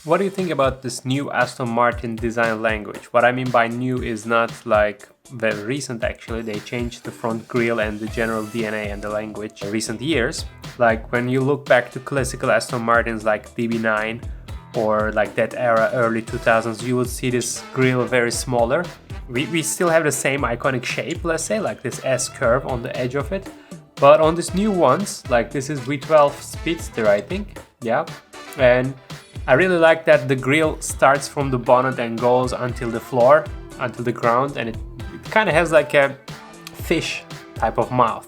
What do you think about this new Aston Martin design language? What I mean by new is not like very recent actually. They changed the front grille and the general DNA and the language in recent years. Like when you look back to classical Aston Martins like DB9 or like that era, early 2000s, you would see this grille very smaller. We still have the same iconic shape, let's say, like this S curve on the edge of it. But on these new ones, like this is V12 Speedster, I think. Yeah. And I really like that the grille starts from the bonnet and goes until the floor, until the ground, and it kind of has like a fish type of mouth.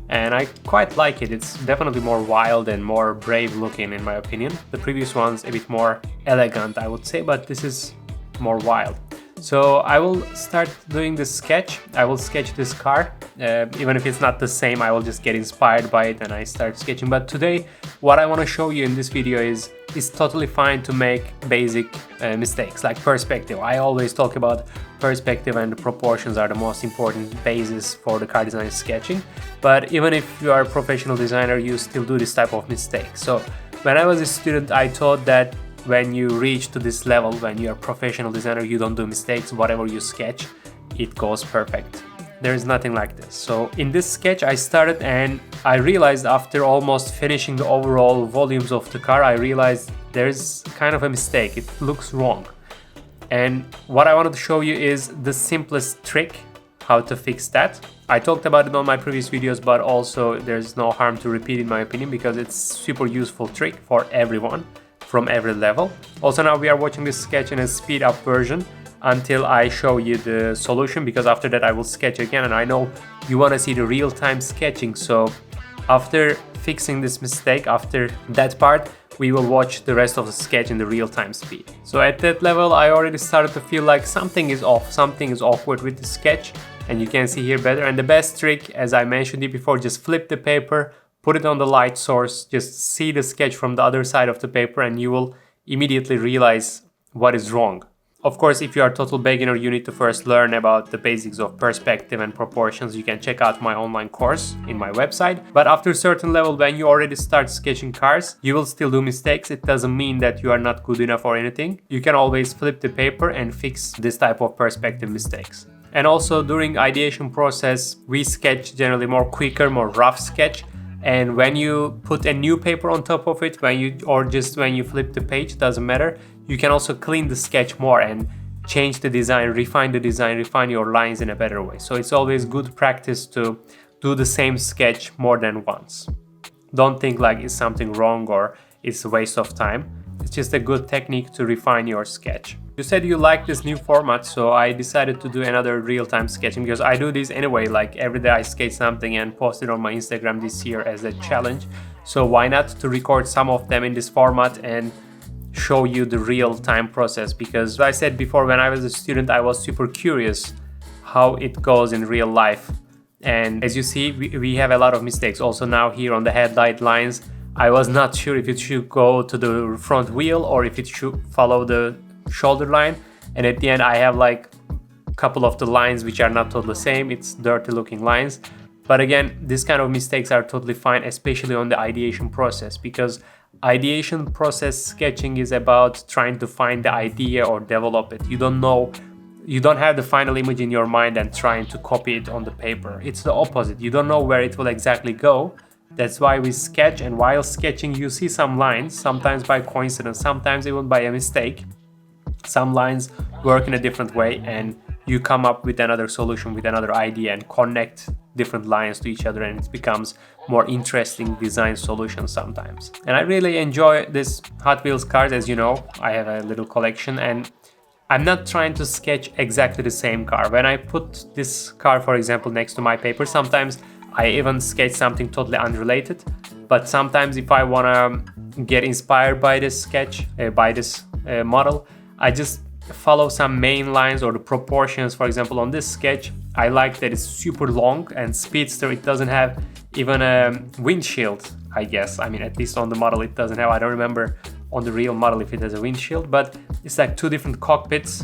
And I quite like it. It's definitely more wild and more brave looking in my opinion. The previous one's a bit more elegant, I would say, but this is more wild. So I will start doing this sketch. I will sketch this car. Even if it's not the same, I will just get inspired by it and I start sketching. But today, what I want to show you in this video is it's totally fine to make basic mistakes like perspective. I always talk about perspective and the proportions are the most important basis for the car design sketching. But even if you are a professional designer, you still do this type of mistake. So when I was a student, I thought that when you reach to this level, when you're a professional designer, you don't do mistakes. Whatever you sketch, it goes perfect. There is nothing like this. So in this sketch I started and I realized after almost finishing the overall volumes of the car, I realized there's kind of a mistake. It looks wrong. And what I wanted to show you is the simplest trick how to fix that. I talked about it on my previous videos, but also there's no harm to repeat in my opinion because it's super useful trick for everyone from every level. Also now we are watching this sketch in a speed up version until I show you the solution, because after that I will sketch again and I know you want to see the real-time sketching. So after fixing this mistake, after that part, we will watch the rest of the sketch in the real-time speed. So at that level I already started to feel like something is off, something is awkward with the sketch, and you can see here better. And the best trick, as I mentioned it before, just flip the paper, put it on the light source, just see the sketch from the other side of the paper and you will immediately realize what is wrong. Of course, if you are a total beginner, you need to first learn about the basics of perspective and proportions. You can check out my online course in my website. But after a certain level, when you already start sketching cars, you will still do mistakes. It doesn't mean that you are not good enough or anything. You can always flip the paper and fix this type of perspective mistakes. And also during ideation process, we sketch generally more quicker, more rough sketch. And when you put a new paper on top of it, when you flip the page, doesn't matter. You can also clean the sketch more and change the design, refine your lines in a better way. So it's always good practice to do the same sketch more than once. Don't think like it's something wrong or it's a waste of time. It's just a good technique to refine your sketch. You said you like this new format, so I decided to do another real-time sketching because I do this anyway, like every day I sketch something and post it on my Instagram this year as a challenge. So why not to record some of them in this format and show you the real-time process? Because as I said before, when I was a student, I was super curious how it goes in real life. And as you see, we have a lot of mistakes. Also now here on the headlight lines, I was not sure if it should go to the front wheel or if it should follow the shoulder line, and at the end I have like a couple of the lines which are not totally the same. It's dirty looking lines. But again, this kind of mistakes are totally fine, especially on the ideation process, because ideation process sketching is about trying to find the idea or develop it. You don't have the final image in your mind and trying to copy it on the paper. It's the opposite. You don't know where it will exactly go. That's why we sketch, and while sketching you see some lines, sometimes by coincidence, sometimes even by a mistake. Some lines work in a different way and you come up with another solution, with another idea, and connect different lines to each other, and it becomes more interesting design solution sometimes. And I really enjoy this Hot Wheels cars. As you know, I have a little collection and I'm not trying to sketch exactly the same car. When I put this car, for example, next to my paper, sometimes I even sketch something totally unrelated. But sometimes if I want to get inspired by this sketch, by this model, I just follow some main lines or the proportions. For example, on this sketch, I like that it's super long and speedster. It doesn't have even a windshield, I guess. I mean, at least on the model it doesn't have. I don't remember on the real model if it has a windshield, but it's like two different cockpits,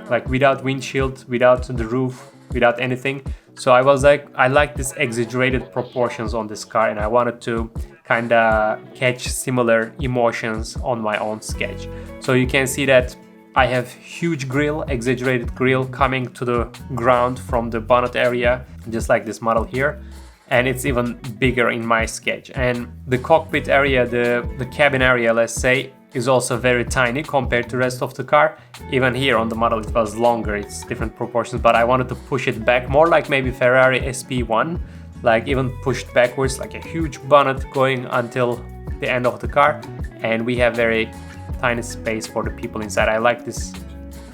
like without windshield, without the roof, without anything. So I was like, I like this exaggerated proportions on this car and I wanted to kind of catch similar emotions on my own sketch. So you can see that I have huge grille, exaggerated grille coming to the ground from the bonnet area, just like this model here. And it's even bigger in my sketch. And the cockpit area, the cabin area, let's say, is also very tiny compared to the rest of the car. Even here on the model it was longer, it's different proportions, but I wanted to push it back more like maybe Ferrari SP1, like even pushed backwards, like a huge bonnet going until the end of the car, and we have very tiny space for the people inside. I like this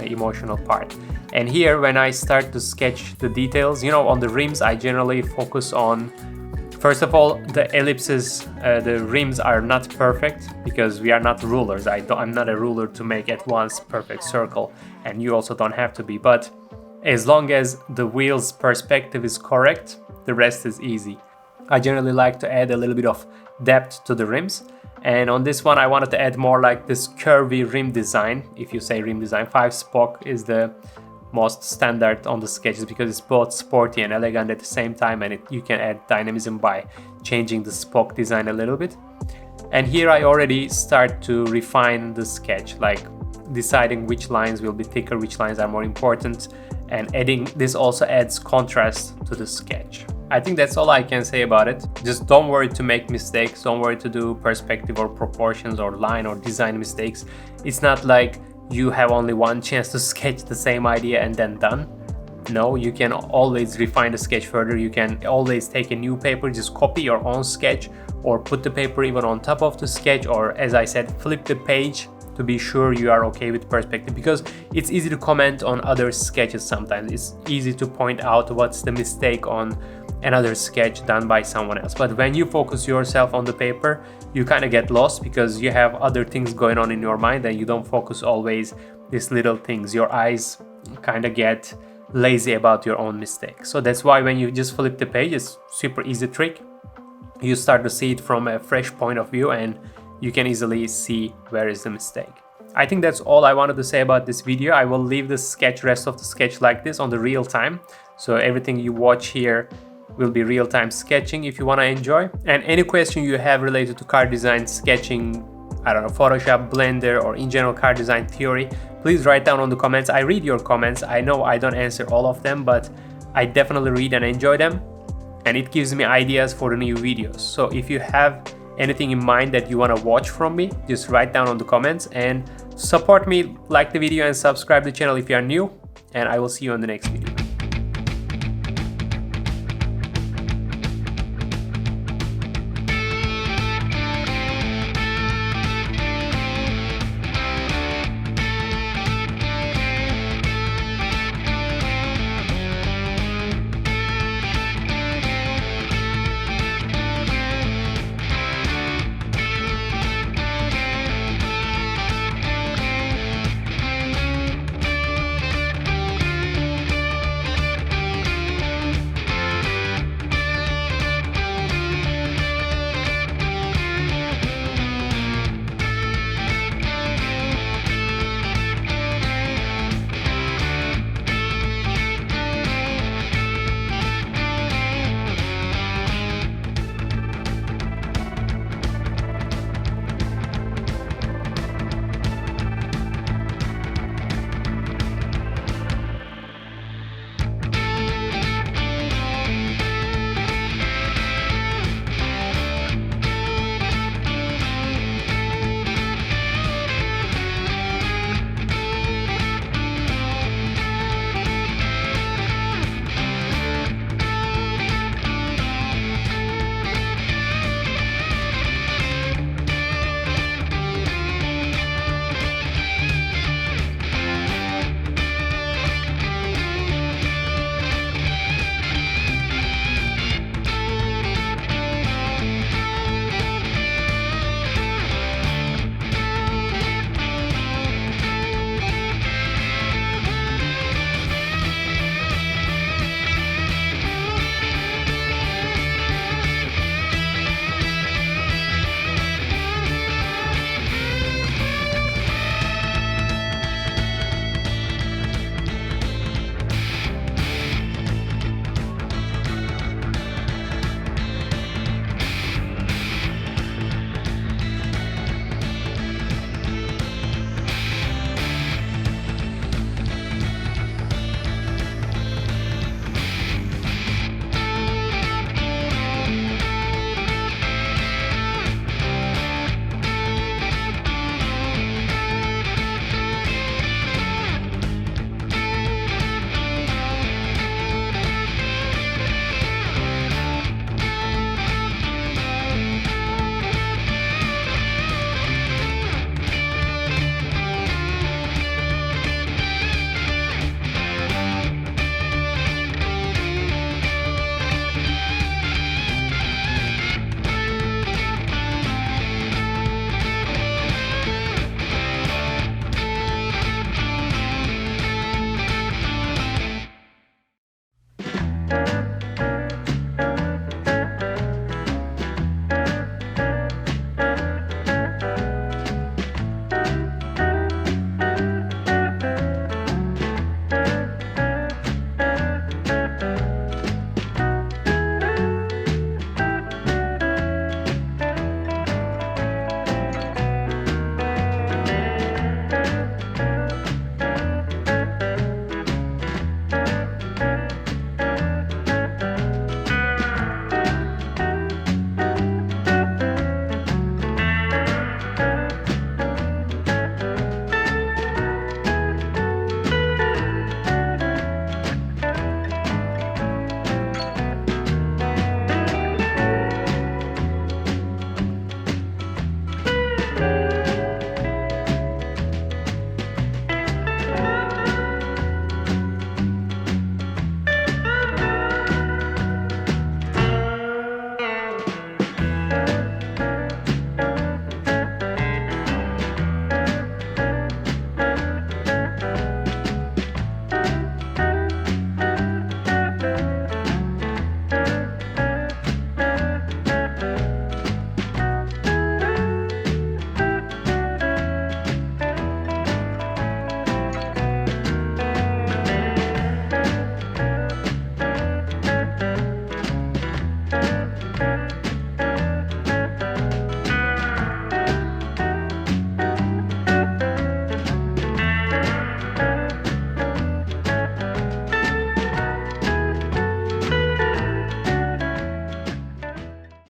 emotional part. And here when I start to sketch the details, you know, on the rims I generally focus on, first of all, the ellipses, the rims are not perfect because we are not rulers. I'm not a ruler to make at once perfect circle, and you also don't have to be. But as long as the wheel's perspective is correct, the rest is easy. I generally like to add a little bit of depth to the rims. And on this one, I wanted to add more like this curvy rim design. If you say rim design, 5-spoke is the most standard on the sketches because it's both sporty and elegant at the same time, and you can add dynamism by changing the spoke design a little bit. And here I already start to refine the sketch, like deciding which lines will be thicker, which lines are more important, and adding this also adds contrast to the sketch. I think that's all I can say about it. Just don't worry to make mistakes, don't worry to do perspective or proportions or line or design mistakes. It's not like you have only one chance to sketch the same idea and then done. No, you can always refine the sketch further. You can always take a new paper, just copy your own sketch, or put the paper even on top of the sketch, or as I said, flip the page to be sure you are okay with perspective, because it's easy to comment on other sketches sometimes. It's easy to point out what's the mistake on another sketch done by someone else. But when you focus yourself on the paper, you kind of get lost because you have other things going on in your mind and you don't focus always these little things. Your eyes kind of get lazy about your own mistakes. So that's why when you just flip the page, it's super easy trick. You start to see it from a fresh point of view and you can easily see where is the mistake. I think that's all I wanted to say about this video. I will leave the rest of the sketch like this on the real time. So everything you watch here will be real-time sketching if you want to enjoy. And any question you have related to car design, sketching, I don't know, Photoshop, Blender, or in general car design theory, please write down on the comments. I read your comments. I know I don't answer all of them, but I definitely read and enjoy them, and it gives me ideas for the new videos. So if you have anything in mind that you want to watch from me, just write down on the comments and support me, like the video and subscribe to the channel if you are new, and I will see you on the next video.